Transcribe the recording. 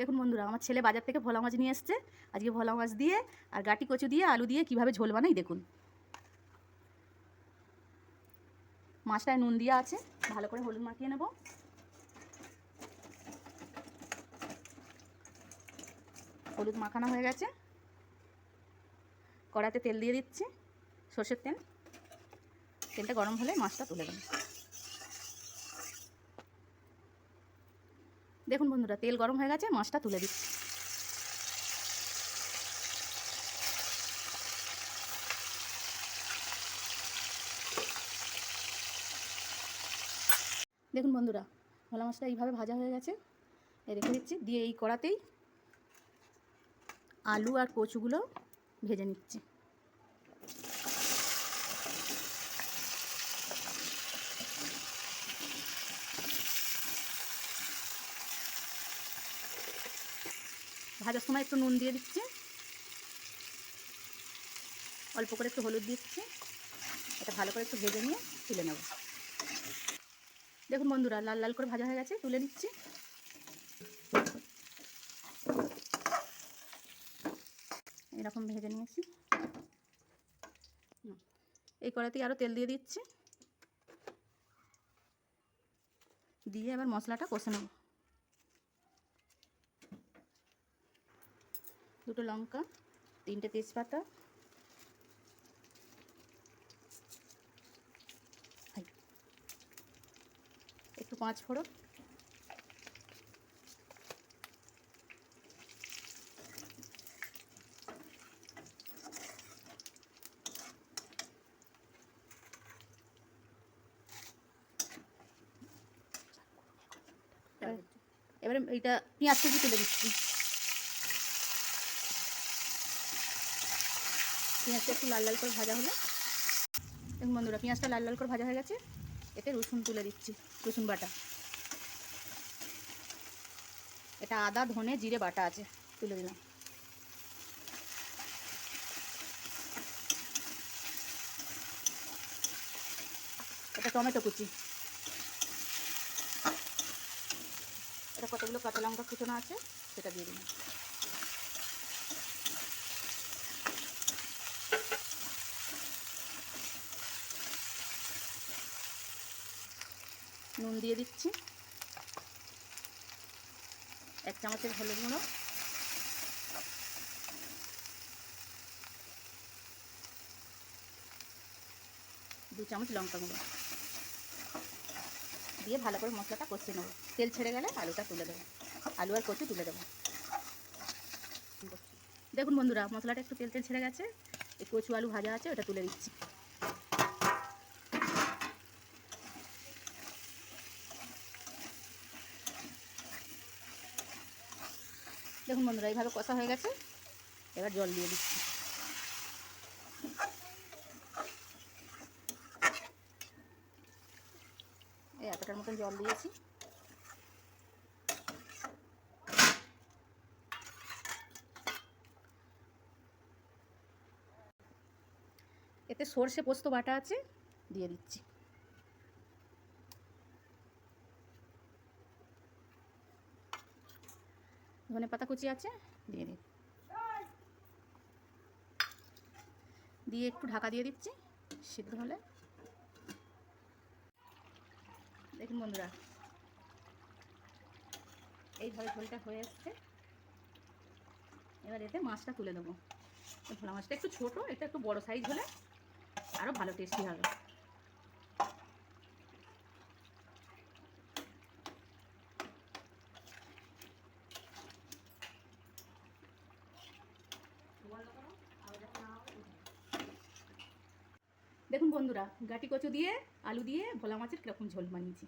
দেখুন বন্ধুরা, আমার ছেলে বাজার থেকে ভোলা মাছ নিয়ে এসছে। আজকে ভোলা মাছ দিয়ে আর গাটি কচু দিয়ে আলু দিয়ে কিভাবে ঝোল বানাই দেখুন। মাছটায় নুন দেওয়া আছে, ভালো করে হলুদ মাখিয়ে নেব। হলুদ মাখানো হয়ে গেছে, কড়াতে তেল দিয়ে দিচ্ছি, সর্ষের তেল। তেলটা গরম হলে মাছটা তুলে দেব। দেখুন বন্ধুরা, তেল গরম হয়ে গেছে, মাছটা তুলে দিচ্ছি। দেখুন বন্ধুরা, ভোলা মাছটা এইভাবে ভাজা হয়ে গেছে, রেখে দিচ্ছি। দিয়ে এই কড়াতেই আলু আর কচুগুলো ভেজে নিচ্ছি। ভাজার সময় একটু নুন দিয়ে দিচ্ছি, অল্প করে একটু হলুদ দিচ্ছি। এটা ভালো করে একটু ভেজে নিয়ে তুলে নেব। দেখুন বন্ধুরা, লাল লাল করে ভাজা হয়ে গেছে, তুলে নিচ্ছি। এরকম ভেজে নিয়েছি। এই কড়াতেই আরও তেল দিয়ে দিচ্ছি, দিয়ে এবার মশলাটা কষে নেব। দুটো লঙ্কা, 3টে তেজপাতা, একটু 5 ফোড়ন, এবারে এইটা পেঁয়াজ কুচি তুলে দিচ্ছি। পেঁয়াজটা একটু লাল লাল করে ভাজা হলে, দেখুন বন্ধুরা, পেঁয়াজটা লাল লাল করে ভাজা হয়ে গেছে। এতে রসুন তুলে দিচ্ছি, রসুন বাটা। এটা আদা ধনে জিরে বাটা আছে, তুলে দিলাম। এটা টমেটো কুচি, এটা কতগুলো কাঁচা লঙ্কা কুচোনো আছে সেটা দিয়ে দিলাম। নুন দিয়ে দিচ্ছি, 1 চামচের হলুদ গুঁড়ো, 2 চামচ লঙ্কা গুঁড়ো দিয়ে ভালো করে মশলাটা কষিয়ে নেব। তেল ছেড়ে গেলে আলুটা তুলে দেবো, আলু আর কচু তুলে দেবো। দেখুন বন্ধুরা, মশলাটা একটু তেল তেল ছেড়ে গেছে। এই কচু আলু ভাজা আছে, ওটা তুলে দিচ্ছি। দেখুন বন্ধুরা, এইভাবে কষা হয়ে গেছে, এবার জল দিয়ে দিচ্ছি। এই এতটার মতন জল দিয়েছি। এতে সর্ষে পোস্ত বাটা আছে, দিয়ে দিচ্ছি। ধনে পাতা কুচি আছে, দিয়ে দিই। দিয়ে একটু ঢাকা দিয়ে দিচ্ছি, সিদ্ধ হলে। দেখুন বন্ধুরা, এইভাবে ঝোলটা হয়ে এসছে। এবার এতে মাছটা তুলে দেবো। ভোলা মাছটা একটু ছোট, এটা একটু বড় সাইজ হলে আরও ভালো টেস্টি হবে। দেখুন বন্ধুরা, গাটি কচু দিয়ে আলু দিয়ে ভোলা মাছের কীরকম ঝোল বানিয়েছি।